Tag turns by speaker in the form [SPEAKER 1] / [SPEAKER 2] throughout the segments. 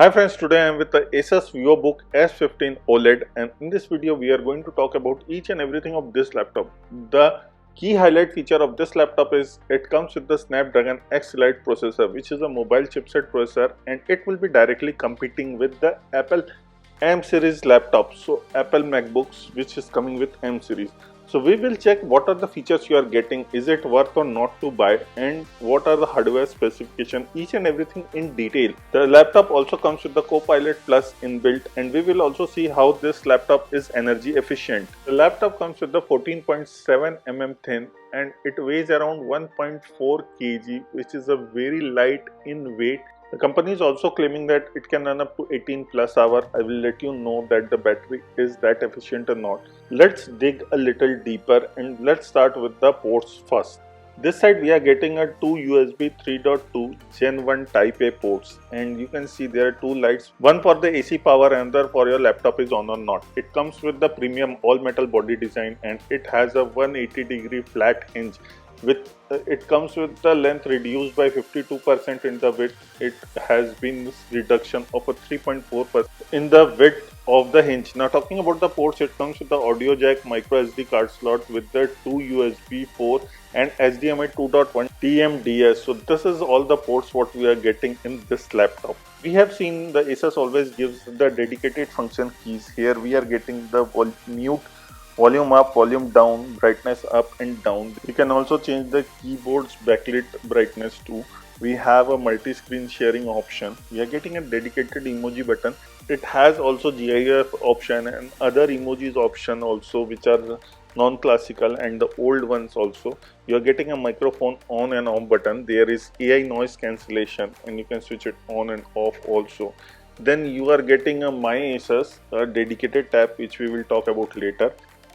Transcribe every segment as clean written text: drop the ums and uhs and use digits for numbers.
[SPEAKER 1] Hi friends, today I am with the ASUS Vivobook S15 OLED, and in this video we are going to talk about each and everything of this laptop. The key highlight feature of this laptop is it comes with the Snapdragon X Elite processor, which is a mobile chipset processor, and it will be directly competing with the Apple M series laptops, so Apple MacBooks which is coming with M series. So we will check what are the features you are getting, is it worth or not to buy, and what are the hardware specification, each and everything in detail. The laptop also comes with the Copilot Plus inbuilt, and we will also see how this laptop is energy efficient. The laptop comes with the 14.7 mm thin and it weighs around 1.4 kg, which is a very light in weight. The company is also claiming that it can run up to 18 plus hours. I will let you know that the battery is that efficient or not. Let's dig a little deeper and let's start with the ports first. This side we are getting a two USB 3.2 Gen 1 Type A ports, and you can see there are two lights, one for the AC power and another for your laptop is on or not. It comes with the premium all metal body design and it has a 180-degree flat hinge. It comes with the length reduced by 52% in the width. It has been reduction of a 3.4% in the width of the hinge. Now talking about the ports, it comes with the audio jack, micro SD card slot with the two USB 4 and HDMI 2.1 TMDS. So this is all the ports what we are getting in this laptop. We have seen the ASUS always gives the dedicated function keys. Here we are getting the mute, volume up, volume down, brightness up and down. You can also change the keyboard's backlit brightness too. We have a multi-screen sharing option. We are getting a dedicated emoji button. It has also GIF option and other emojis option also, which are non-classical and the old ones also. You are getting a microphone on and off button. There is AI noise cancellation and you can switch it on and off also. Then you are getting a My ASUS, a dedicated tab which we will talk about later.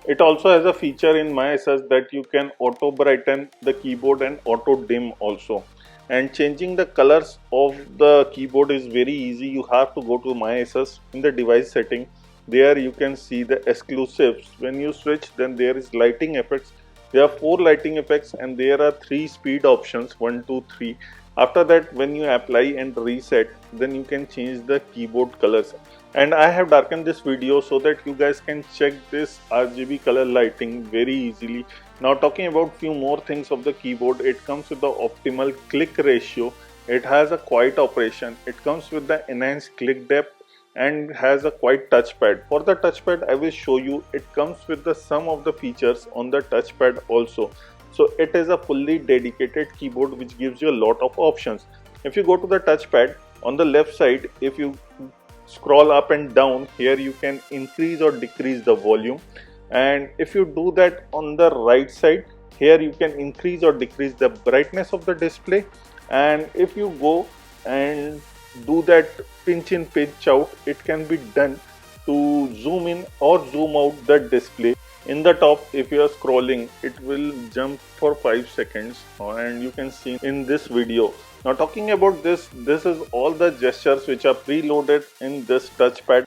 [SPEAKER 1] It also has a feature in My ASUS that you can auto brighten the keyboard and auto dim also. And changing the colors of the keyboard is very easy. You have to go to My ASUS in the device setting. There you can see the exclusives. When you switch, then there is lighting effects. There are 4 lighting effects and there are 3 speed options, 1, 2, 3. After that, when you apply and reset, then you can change the keyboard colors. And I have darkened this video so that you guys can check this RGB color lighting very easily. Now talking about few more things of the keyboard, it comes with the optimal click ratio. It has a quiet operation. It comes with the enhanced click depth and has a quiet touchpad. For the touchpad, I will show you. It comes with the some of the features on the touchpad also. So it is a fully dedicated keyboard which gives you a lot of options. If you go to the touchpad on the left side, if you scroll up and down, here you can increase or decrease the volume, and if you do that on the right side, here you can increase or decrease the brightness of the display. And if you go and do that pinch in pinch out, it can be done to zoom in or zoom out the display. In the top, if you are scrolling, it will jump for 5 seconds and you can see in this video. Now talking about this is all the gestures which are preloaded in this touchpad.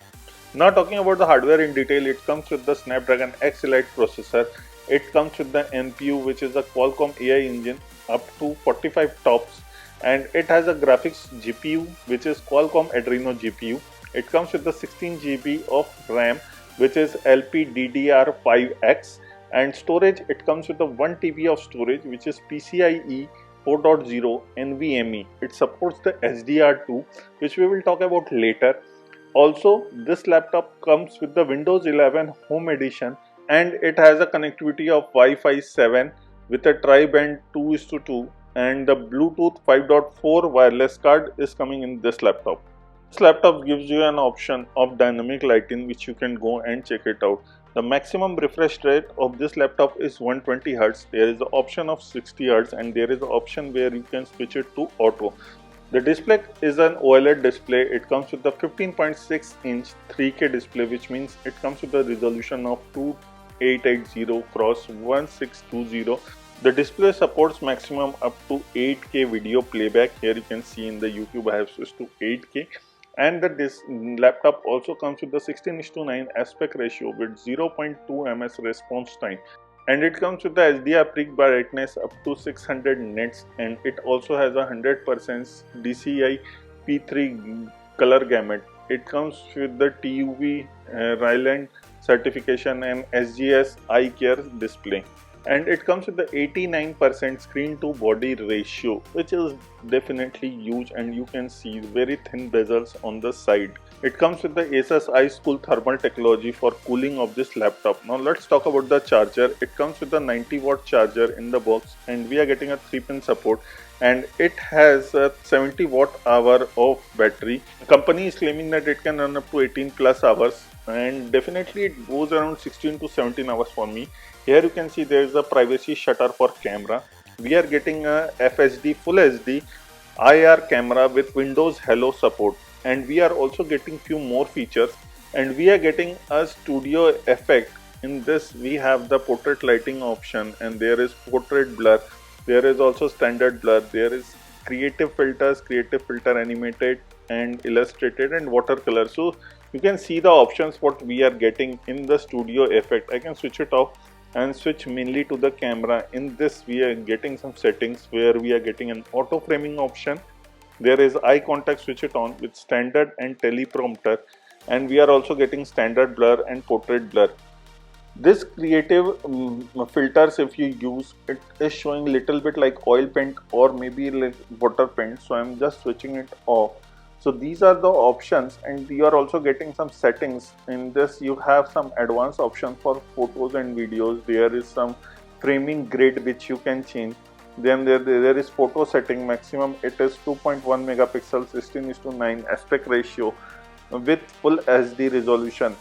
[SPEAKER 1] Now talking about the hardware in detail, it comes with the Snapdragon X Elite processor. It comes with the NPU, which is a Qualcomm AI engine up to 45 TOPS, and it has a graphics GPU which is Qualcomm Adreno GPU. It comes with the 16 GB of RAM which is LPDDR5X, and storage, it comes with the 1 TB of storage which is PCIe 4.0 NVMe. It supports the SDR2, which we will talk about later. Also, this laptop comes with the Windows 11 Home Edition and it has a connectivity of Wi-Fi 7 with a tri-band 2:2, and the Bluetooth 5.4 wireless card is coming in this laptop. This laptop gives you an option of dynamic lighting which you can go and check it out. The maximum refresh rate of this laptop is 120 Hz. There is the option of 60 Hz and there is the option where you can switch it to auto. The display is an OLED display. It comes with the 15.6 inch 3K display, which means it comes with a resolution of 2880 x 1620. The display supports maximum up to 8K video playback. Here you can see in the YouTube I have switched to 8K. And this laptop also comes with the 16:9 aspect ratio with 0.2 ms response time. And it comes with the HDR peak brightness up to 600 nits, and it also has a 100% DCI P3 color gamut. It comes with the TUV Ryland certification and SGS eye care display. And it comes with the 89% screen to body ratio, which is definitely huge, and you can see very thin bezels on the side. It comes with the ASUS iCool thermal technology for cooling of this laptop. Now let's talk about the charger. It comes with a 90-watt charger in the box, and we are getting a 3-pin support, and it has a 70 watt hour of battery. The company is claiming that it can run up to 18 plus hours, and definitely it goes around 16 to 17 hours for me. Here you can see there is a privacy shutter for camera. We are getting a FHD Full HD IR camera with Windows Hello support, and we are also getting few more features, and we are getting a studio effect. In this we have the portrait lighting option, and there is portrait blur, there is also standard blur, there is creative filters, creative filter animated and illustrated, and watercolor. So you can see the options what we are getting in the studio effect. I can switch it off and switch mainly to the camera. In this we are getting some settings where we are getting an auto framing option. There is eye contact, switch it on with standard and teleprompter, and we are also getting standard blur and portrait blur. This creative filters, if you use it, is showing little bit like oil paint or maybe like water paint, so I'm just switching it off. So these are the options, and you are also getting some settings. In this you have some advanced options for photos and videos. There is some framing grid which you can change. Then there is photo setting maximum. It is 2.1 megapixels, 16:9 aspect ratio with full HD resolution.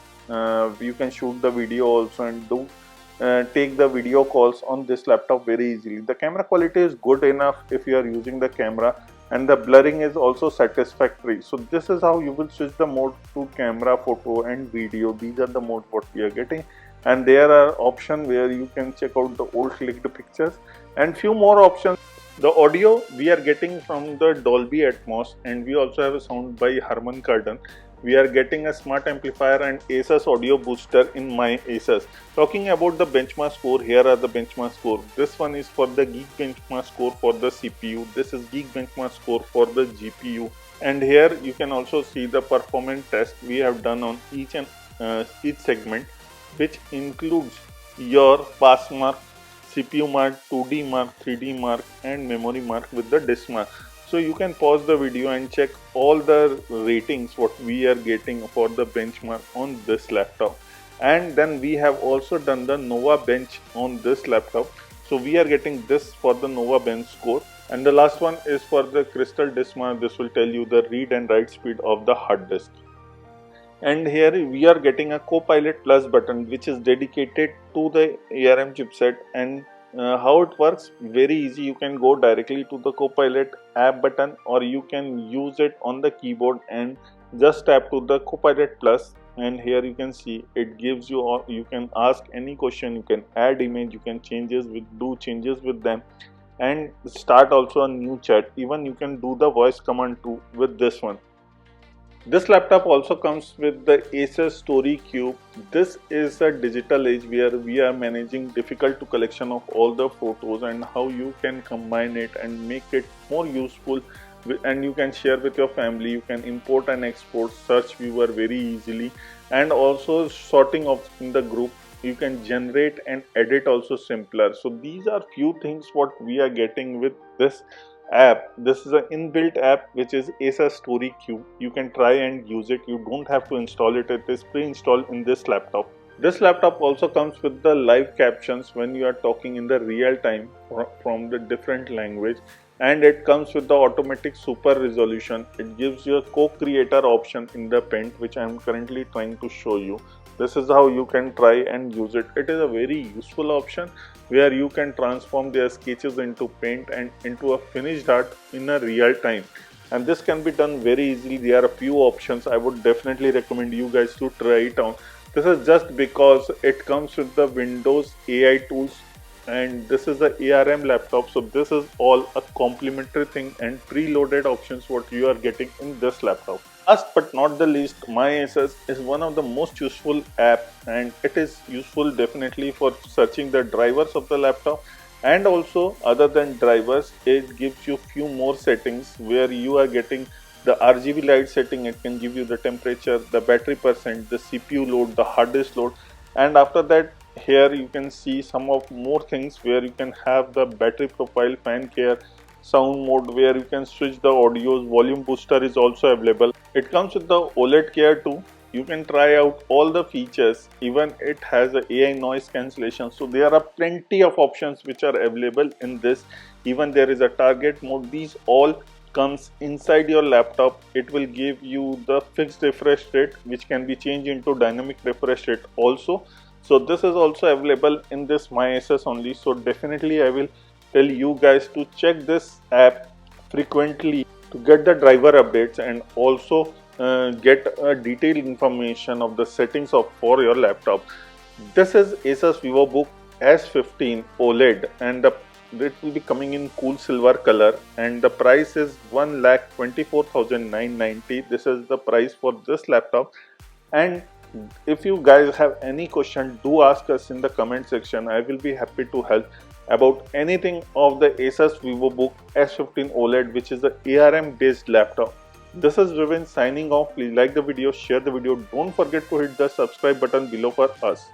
[SPEAKER 1] You can shoot the video also and take the video calls on this laptop very easily. The camera quality is good enough if you are using the camera, and the blurring is also satisfactory. So this is how you will switch the mode to camera, photo and video. These are the modes what we are getting, and there are options where you can check out the old clicked pictures and few more options. The audio we are getting from the Dolby Atmos, and we also have a sound by Harman Kardon. We are getting a smart amplifier and ASUS audio booster in my ASUS. Talking about the benchmark score, here are the benchmark score. This one is for the Geek benchmark score for the CPU. This is Geek benchmark score for the GPU. And here you can also see the performance test we have done on each segment, which includes your pass mark, CPU mark, 2D mark, 3D mark and memory mark with the disk mark. So you can pause the video and check all the ratings what we are getting for the benchmark on this laptop. And then we have also done the Nova bench on this laptop. So we are getting this for the Nova bench score. And the last one is for the Crystal disk mark. This will tell you the read and write speed of the hard disk. And here we are getting a Copilot Plus button, which is dedicated to the ARM chipset. And how it works, very easy. You can go directly to the Copilot app button, or you can use it on the keyboard and just tap to the Copilot Plus, and here you can see it gives you, or you can ask any question, you can add image, you can do changes with them, and start also a new chat. Even you can do the voice command too with this one. This laptop also comes with the ASUS Story Cube. This is a digital age where we are managing difficult to collection of all the photos, and how you can combine it and make it more useful, and you can share with your family. You can import and export search viewer very easily, and also sorting of in the group. You can generate and edit also simpler. So these are few things what we are getting with this app. This is an inbuilt app which is ASUS Story Cube. You can try and use it. You don't have to install it. It is pre-installed in this laptop. This laptop also comes with the live captions when you are talking in the real time from the different language, and it comes with the automatic super resolution. It gives you a co-creator option in the Paint, which I am currently trying to show you. This is how you can try and use it. It is a very useful option where you can transform their sketches into Paint and into a finished art in a real time. And this can be done very easily. There are a few options. I would definitely recommend you guys to try it out. This is just because it comes with the Windows AI tools, and this is a ARM laptop. So this is all a complementary thing and preloaded options what you are getting in this laptop. Last but not the least, my ASUS is one of the most useful app, and it is useful definitely for searching the drivers of the laptop, and also other than drivers, it gives you few more settings where you are getting the RGB light setting, it can give you the temperature, the battery percent, the CPU load, the hard disk load, and after that here you can see some of more things where you can have the battery profile, fan care, sound mode, where you can switch the audios, volume booster is also available. It comes with the OLED care too. You can try out all the features, even it has a AI noise cancellation. So there are plenty of options which are available in this. Even there is a target mode. These all comes inside your laptop. It will give you the fixed refresh rate which can be changed into dynamic refresh rate also. So this is also available in this My ASUS only. So definitely I will tell you guys to check this app frequently to get the driver updates and also get detailed information of the settings of for your laptop. This is ASUS Vivobook S15 OLED, and it will be coming in cool silver color, and the price is 1,24,990. This is the price for this laptop. And if you guys have any question, do ask us in the comment section. I will be happy to help about anything of the ASUS Vivobook S15 OLED, which is the ARM based laptop. This is Ravind signing off. Please like the video, share the video. Don't forget to hit the subscribe button below for us.